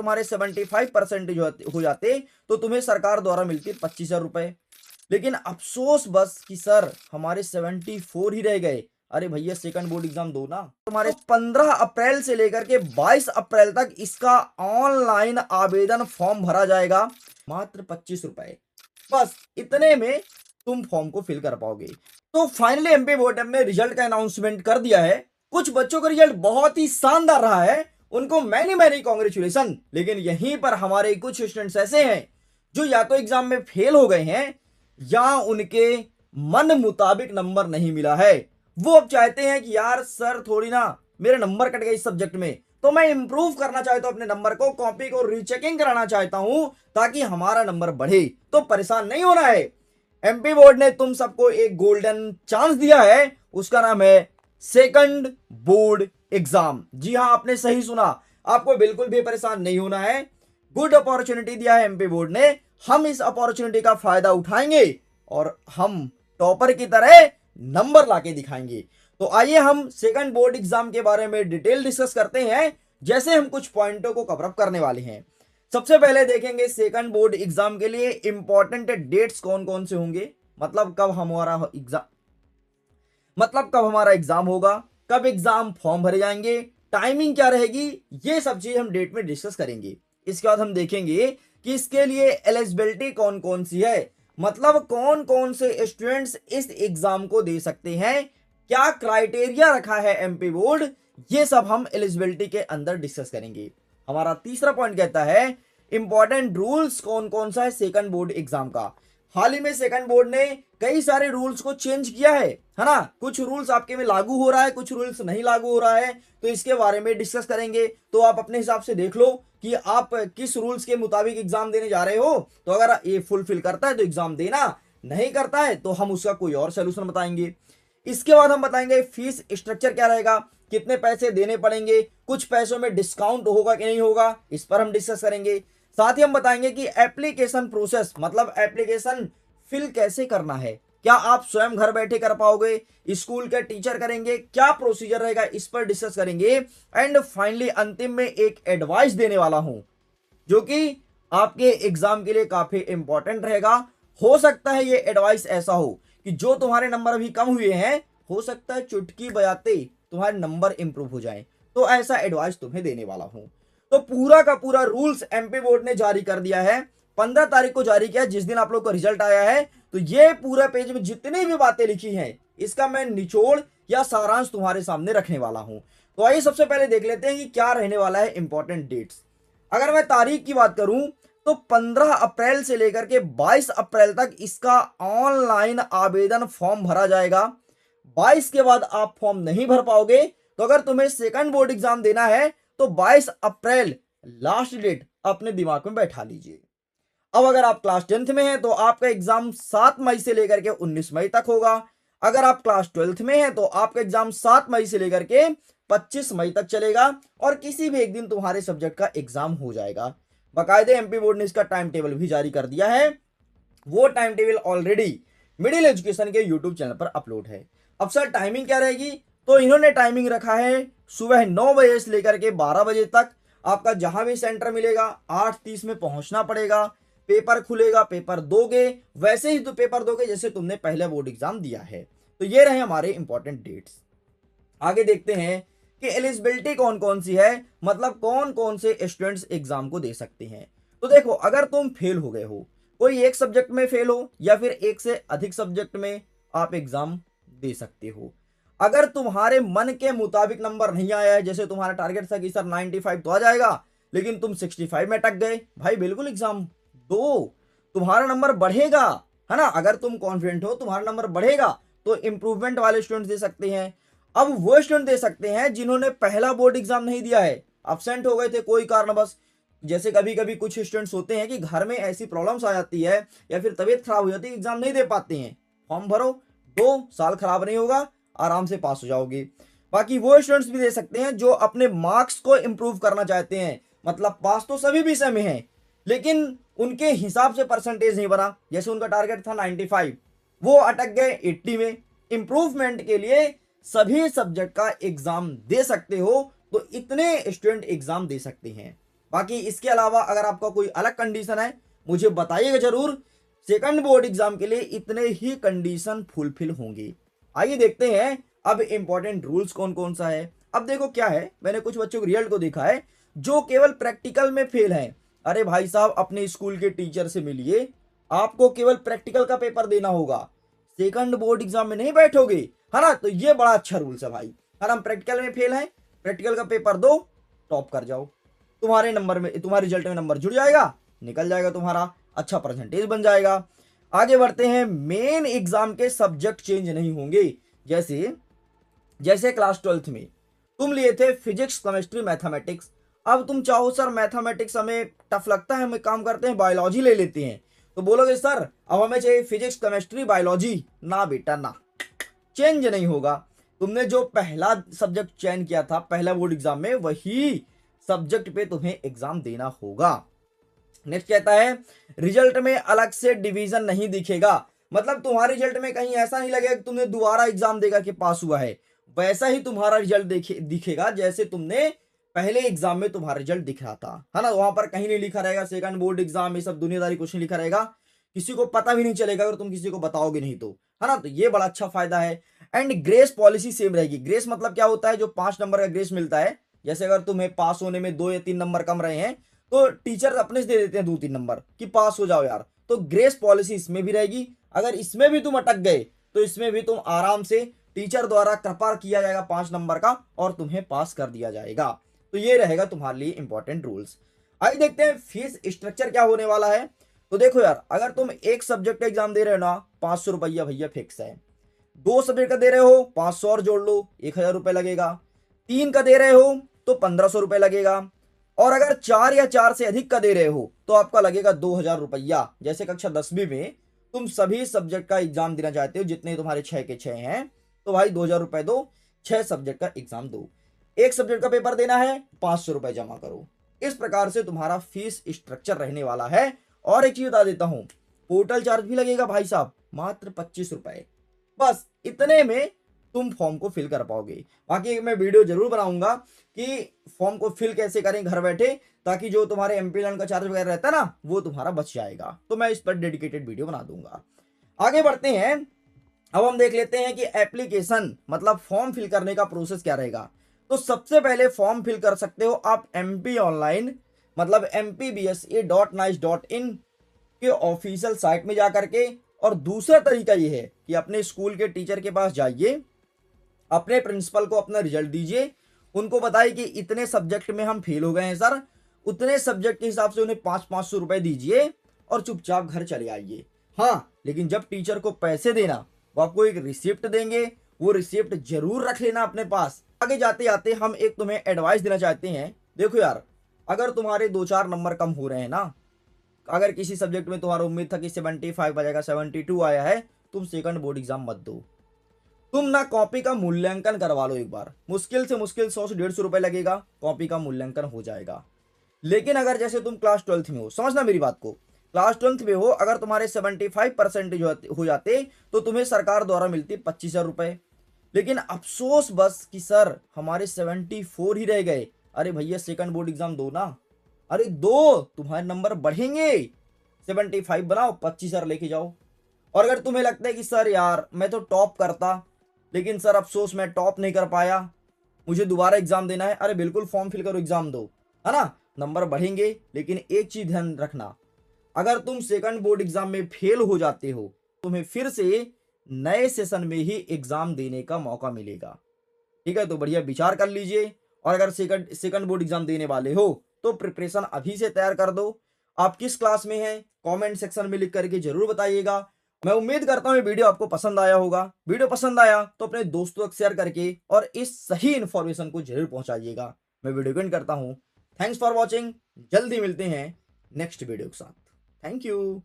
तुम्हारे 75% हो जाते तो तुम्हें सरकार द्वारा मिलती 25,000 रुपए। लेकिन अफसोस बस कि सर हमारे 74 ही रह गए। अरे भैया सेकंड बोर्ड एग्जाम दो ना। तुम्हारे 15 अप्रैल से लेकर के 22 अप्रैल तक इसका ऑनलाइन आवेदन फॉर्म भरा जाएगा, मात्र 25 रुपए। बस इतने में तुम फॉर्म को फिल कर पाओगे। तो फाइनली एमपी बोर्ड ने रिजल्ट का अनाउंसमेंट कर दिया है। कुछ बच्चों का रिजल्ट बहुत ही शानदार रहा है, उनको मैनी मैनी कॉन्ग्रेचुलेशन। लेकिन यहीं पर हमारे कुछ स्टूडेंट्स ऐसे हैं जो या तो एग्जाम में फेल हो गए हैं या उनके मन मुताबिक नंबर नहीं मिला है। वो अब चाहते हैं कि यार सर थोड़ी ना मेरे नंबर कट गए इस सब्जेक्ट में, तो मैं इंप्रूव करना चाहता हूं अपने नंबर को, कॉपी को रीचेकिंग कराना चाहता हूं ताकि हमारा नंबर बढ़े। तो परेशान नहीं होना है, एमपी बोर्ड ने तुम सबको एक गोल्डन चांस दिया है, उसका नाम है सेकंड बोर्ड एग्जाम। जी हां, आपने सही सुना, आपको बिल्कुल भी परेशान नहीं होना है। गुड अपॉर्चुनिटी दिया है एमपी बोर्ड ने, हम इस अपॉर्चुनिटी का फायदा उठाएंगे और हम टॉपर की तरह नंबर लाके दिखाएंगे। तो आइए हम सेकंड बोर्ड एग्जाम के बारे में डिटेल डिस्कस करते हैं, जैसे हम कुछ पॉइंटों को कवर अप करने वाले हैं। सबसे पहले देखेंगे सेकंड बोर्ड एग्जाम के लिए इंपॉर्टेंट डेट्स कौन कौन से होंगे, मतलब कब हमारा एग्जाम होगा, कब एग्जाम फॉर्म भरे जाएंगे, टाइमिंग क्या रहेगी, ये सब चीज हम डेट में डिस्कस करेंगे। इसके बाद हम देखेंगे कि इसके लिए एलिजिबिलिटी कौन कौन सी है, मतलब कौन कौन से स्टूडेंट्स इस एग्जाम को दे सकते हैं, क्या क्राइटेरिया रखा है एमपी बोर्ड, ये सब हम एलिजिबिलिटी के अंदर डिस्कस करेंगे। हमारा तीसरा पॉइंट कहता है इंपॉर्टेंट रूल्स कौन कौन सा है सेकंड बोर्ड एग्जाम का। हाल ही में सेकंड बोर्ड ने कई सारे रूल्स को चेंज किया है ना। कुछ रूल्स आपके में लागू हो रहा है, कुछ रूल्स नहीं लागू हो रहा है, तो इसके बारे में डिस्कस करेंगे। तो आप अपने हिसाब से देख लो कि आप किस रूल्स के मुताबिक एग्जाम देने जा रहे हो। तो अगर ये फुलफिल करता है तो एग्जाम देना, नहीं करता है तो हम उसका कोई और सोल्यूशन बताएंगे। इसके बाद हम बताएंगे फीस स्ट्रक्चर क्या रहेगा, कितने पैसे देने पड़ेंगे, कुछ पैसों में डिस्काउंट होगा कि नहीं होगा, इस पर हम डिस्कस करेंगे। साथ ही हम बताएंगे कि एप्लीकेशन प्रोसेस, मतलब एप्लीकेशन फिल कैसे करना है, क्या आप स्वयं घर बैठे कर पाओगे, स्कूल के टीचर करेंगे, क्या प्रोसीजर रहेगा, इस पर डिस्कस करेंगे। एंड फाइनली अंतिम में एक एडवाइस देने वाला हूं जो कि आपके एग्जाम के लिए काफी इंपॉर्टेंट रहेगा। हो सकता है ये एडवाइस ऐसा हो कि जो तुम्हारे नंबर अभी कम हुए हैं, हो सकता है चुटकी बजाते तुम्हारे नंबर इंप्रूव हो जाएं, तो ऐसा एडवाइस तुम्हें देने वाला हूं। तो पूरा का पूरा रूल्स एमपी बोर्ड ने जारी कर दिया है, 15 तारीख को जारी किया, जिस दिन आप लोग का रिजल्ट आया है। तो ये पूरा पेज में जितनी भी बातें लिखी हैं, इसका मैं निचोड़ या सारांश तुम्हारे सामने रखने वाला हूं। तो आइए सबसे पहले देख लेते हैं कि क्या रहने वाला है इंपॉर्टेंट डेट्स। अगर मैं तारीख की बात करूं तो 15 अप्रैल से लेकर के 22 अप्रैल तक इसका ऑनलाइन आवेदन फॉर्म भरा जाएगा। 22 के बाद आप फॉर्म नहीं भर पाओगे, तो अगर तुम्हें सेकंड बोर्ड एग्जाम देना है तो 22 अप्रैल लास्ट डेट अपने दिमाग में बैठा लीजिए। अब अगर आप क्लास 10th में हैं तो आपका एग्जाम 7 मई से लेकर के 19 मई तक होगा। अगर आप क्लास 12th में हैं तो आपका एग्जाम 7 मई से लेकर के 25 मई तक चलेगा और किसी भी एक दिन तुम्हारे सब्जेक्ट का एग्जाम हो जाएगा। बाकायदे एमपी बोर्ड ने इसका टाइम टेबल भी जारी कर दिया है, वो time table already middle education के यूट्यूब चैनल पर अपलोड है। अब सर टाइमिंग क्या रहेगी, तो इन्होंने टाइमिंग रखा है सुबह 9 बजे से लेकर के 12 बजे तक। आपका जहां भी सेंटर मिलेगा 8:30 में पहुंचना पड़ेगा। पेपर खुलेगा, पेपर दोगे, वैसे ही तो पेपर दोगे जैसे तुमने पहले बोर्ड एग्जाम दिया है। तो ये रहे हमारे इंपॉर्टेंट डेट्स। आगे देखते हैं कि एलिजिबिलिटी कौन कौन सी है, मतलब कौन कौन से स्टूडेंट्स एग्जाम को दे सकते हैं। तो देखो, अगर तुम फेल हो गए हो, कोई एक सब्जेक्ट में फेल हो या फिर एक से अधिक सब्जेक्ट में, आप एग्जाम दे सकते हो। अगर तुम्हारे मन के मुताबिक नंबर नहीं आया है, जैसे तुम्हारा टारगेट था कि सर 95 तो आ जाएगा, लेकिन तुम 65 में अटक गए, भाई बिल्कुल एग्जाम दो, तुम्हारा नंबर बढ़ेगा, है ना। अगर तुम कॉन्फिडेंट हो तुम्हारा नंबर बढ़ेगा तो इंप्रूवमेंट वाले स्टूडेंट्स दे सकते हैं। अब वो स्टूडेंट दे सकते हैं जिन्होंने पहला बोर्ड एग्जाम नहीं दिया है, अब्सेंट हो गए थे कोई कारणवश। जैसे कभी कभी कुछ स्टूडेंट्स होते हैं कि घर में ऐसी प्रॉब्लम्स आ जाती है या फिर तबीयत खराब हो जाती है, एग्जाम नहीं दे पाते हैं। फॉर्म भरो, 2 साल खराब नहीं होगा, आराम से पास हो जाओगे। बाकी वो स्टूडेंट्स भी दे सकते हैं जो अपने मार्क्स को इंप्रूव करना चाहते हैं, मतलब पास तो सभी विषय में है लेकिन उनके हिसाब से परसेंटेज नहीं बना, जैसे उनका टारगेट था 95, वो अटक गए 80 में। इंप्रूवमेंट के लिए सभी सब्जेक्ट का एग्जाम दे सकते हो, तो इतने स्टूडेंट एग्जाम दे सकते हैं। बाकी इसके अलावा अगर आपका कोई अलग कंडीशन है मुझे बताइएगा जरूर। सेकंड बोर्ड एग्जाम के लिए इतने ही कंडीशन फुलफिल होंगे। आइए देखते हैं अब इंपॉर्टेंट रूल्स कौन कौन सा है। अब देखो क्या है, मैंने कुछ बच्चों के रिजल्ट को देखा है जो केवल प्रैक्टिकल में फेल हैं। अरे भाई साहब, अपने स्कूल के टीचर से मिलिए, आपको केवल प्रैक्टिकल का पेपर देना होगा, सेकंड बोर्ड एग्जाम में नहीं बैठोगे, है ना। तो ये बड़ा अच्छा रूल्स है भाई, है ना। हम प्रैक्टिकल में फेल हैं, प्रैक्टिकल का पेपर दो, टॉप कर जाओ, तुम्हारे नंबर में, तुम्हारे रिजल्ट में नंबर जुड़ जाएगा, निकल जाएगा तुम्हारा, अच्छा परसेंटेज बन जाएगा। आगे बढ़ते हैं, मेन एग्जाम के सब्जेक्ट चेंज नहीं होंगे। जैसे जैसे क्लास 12th में तुम लिए थे फिजिक्स, केमिस्ट्री, मैथमेटिक्स। अब तुम चाहो सर मैथमेटिक्स हमें टफ लगता है, हम एक काम करते हैं बायोलॉजी ले लेते हैं, तो बोलोगे सर अब हमें चाहिए फिजिक्स, केमिस्ट्री, बायोलॉजी। ना बेटा ना, चेंज नहीं होगा। तुमने जो पहला सब्जेक्ट चयन किया था पहला बोर्ड एग्जाम में, वही सब्जेक्ट पे तुम्हें एग्जाम देना होगा। नेक्स्ट कहता है रिजल्ट में अलग से डिवीजन नहीं दिखेगा। मतलब तुम्हारे रिजल्ट में कहीं ऐसा नहीं लगेगा कि तुमने दोबारा एग्जाम देगा कि पास हुआ है, वैसा ही तुम्हारा रिजल्ट दिखेगा जैसे तुमने पहले एग्जाम में तुम्हारा रिजल्ट दिख रहा था, है ना। वहां पर कहीं नहीं लिखा रहेगा सेकंड बोर्ड एग्जाम, ये सब दुनियादारी कुछ नहीं लिखा रहेगा, किसी को पता भी नहीं चलेगा अगर तुम किसी को बताओगे नहीं तो, है ना। तो ये बड़ा अच्छा फायदा है। एंड ग्रेस पॉलिसी सेम रहेगी। ग्रेस मतलब क्या होता है, जो 5 नंबर का ग्रेस मिलता है, जैसे अगर तुम्हें पास होने में 2 या 3 नंबर कम रहे हैं तो टीचर अपने से दे देते हैं 2-3 नंबर कि पास हो जाओ यार। तो ग्रेस पॉलिसी इसमें भी रहेगी। अगर इसमें भी तुम अटक गए तो इसमें भी तुम आराम से टीचर द्वारा कृपा किया जाएगा 5 नंबर का और तुम्हें पास कर दिया जाएगा। तो ये रहेगा तुम्हारे लिए इंपॉर्टेंट रूल्स। आइए देखते हैं फीस स्ट्रक्चर क्या होने वाला है। तो देखो यार, अगर तुम एक सब्जेक्ट का एग्जाम दे रहे हो ना, 500 रुपया भैया फिक्स है। 2 सब्जेक्ट का दे रहे हो 500 और जोड़ लो, 1000 रुपये लगेगा। 3 का दे रहे हो तो 1500 रुपये लगेगा। और अगर 4 या 4 से अधिक का दे रहे हो तो आपका लगेगा 2000 रुपया। जैसे कक्षा 10वीं में तुम सभी सब्जेक्ट का एग्जाम देना चाहते हो, जितने तुम्हारे 6 के 6 हैं, तो भाई 2000 रुपए दो, 6 सब्जेक्ट का एग्जाम दो। एक सब्जेक्ट का पेपर देना है 500 रुपए जमा करो। इस प्रकार से तुम्हारा फीस स्ट्रक्चर रहने वाला है। और एक चीज बता देता हूं, पोर्टल चार्ज भी लगेगा भाई साहब, मात्र 25 रुपए। बस इतने में तुम फॉर्म को फिल कर पाओगे। बाकी मैं वीडियो जरूर बनाऊंगा कि फॉर्म को फिल कैसे करें घर बैठे, ताकि जो तुम्हारे एमपी लैंड का चार्ज वगैरह रहता है ना, वो तुम्हारा बच जाएगा। तो मैं इस पर डेडिकेटेड वीडियो बना दूंगा। आगे बढ़ते हैं, अब हम देख लेते हैं कि एप्लीकेशन मतलब फॉर्म फिल करने का प्रोसेस क्या रहेगा। तो सबसे पहले फॉर्म फिल कर सकते हो आप MP ऑनलाइन मतलब mpbse.nice.in के ऑफिशियल साइट में जाकर के। और दूसरा तरीका ये है कि अपने स्कूल के टीचर के पास जाइए, अपने प्रिंसिपल को अपना रिजल्ट दीजिए, उनको बताइए कि इतने सब्जेक्ट में हम फेल हो गए हैं सर, उतने सब्जेक्ट के हिसाब से उन्हें 500-500 रुपए दीजिए और चुपचाप घर चले आइए। हाँ, लेकिन जब टीचर को पैसे देना, वो आपको एक रिसिप्ट देंगे, वो रिसिप्ट जरूर रख लेना अपने पास। आगे जाते जाते हम एक तुम्हें एडवाइस देना चाहते हैं। देखो यार, अगर तुम्हारे 2-4 नंबर कम हो रहे हैं ना, अगर किसी सब्जेक्ट में तुम्हारा उम्मीद था कि 75 आ जाएगा, 72 आया है, तुम सेकंड बोर्ड एग्जाम मत दो। तुम ना कॉपी का मूल्यांकन करवा लो एक बार, मुश्किल से मुश्किल 100 से 150 रुपए लगेगा, कॉपी का मूल्यांकन हो जाएगा। लेकिन अगर जैसे तुम क्लास 12th में हो, समझना मेरी बात को, क्लास 12th में हो, अगर तुम्हारे 75% हो जाते तो तुम्हें सरकार द्वारा मिलती 25,000 रुपए। लेकिन अफसोस बस कि सर हमारे 74 ही रह गए। अरे भैया सेकंड बोर्ड एग्जाम दो ना, अरे दो, तुम्हारे नंबर बढ़ेंगे, 75 बनाओ, 25,000 लेके जाओ। और अगर तुम्हें लगता है कि सर यार मैं तो टॉप करता, लेकिन सर अफसोस मैं टॉप नहीं कर पाया, मुझे दोबारा एग्जाम देना है, अरे बिल्कुल फॉर्म फिल करो, एग्जाम दो, है ना, नंबर बढ़ेंगे। लेकिन एक चीज ध्यान रखना, अगर तुम सेकंड बोर्ड एग्जाम में फेल हो जाते हो, तुम्हें फिर से नए सेशन में ही एग्जाम देने का मौका मिलेगा। ठीक है, तो बढ़िया विचार कर लीजिए। और अगर सेकंड बोर्ड एग्जाम देने वाले हो तो प्रिपरेशन अभी से तैयार कर दो। आप किस क्लास में हैं कमेंट सेक्शन में लिख करके जरूर बताइएगा। मैं उम्मीद करता हूँ ये वीडियो आपको पसंद आया होगा। वीडियो पसंद आया तो अपने दोस्तों तक शेयर करके और इस सही इंफॉर्मेशन को जरूर पहुंचाइएगा। मैं वीडियो एंड करता हूँ। Thanks for watching. जल्दी मिलते हैं नेक्स्ट वीडियो के साथ। Thank you.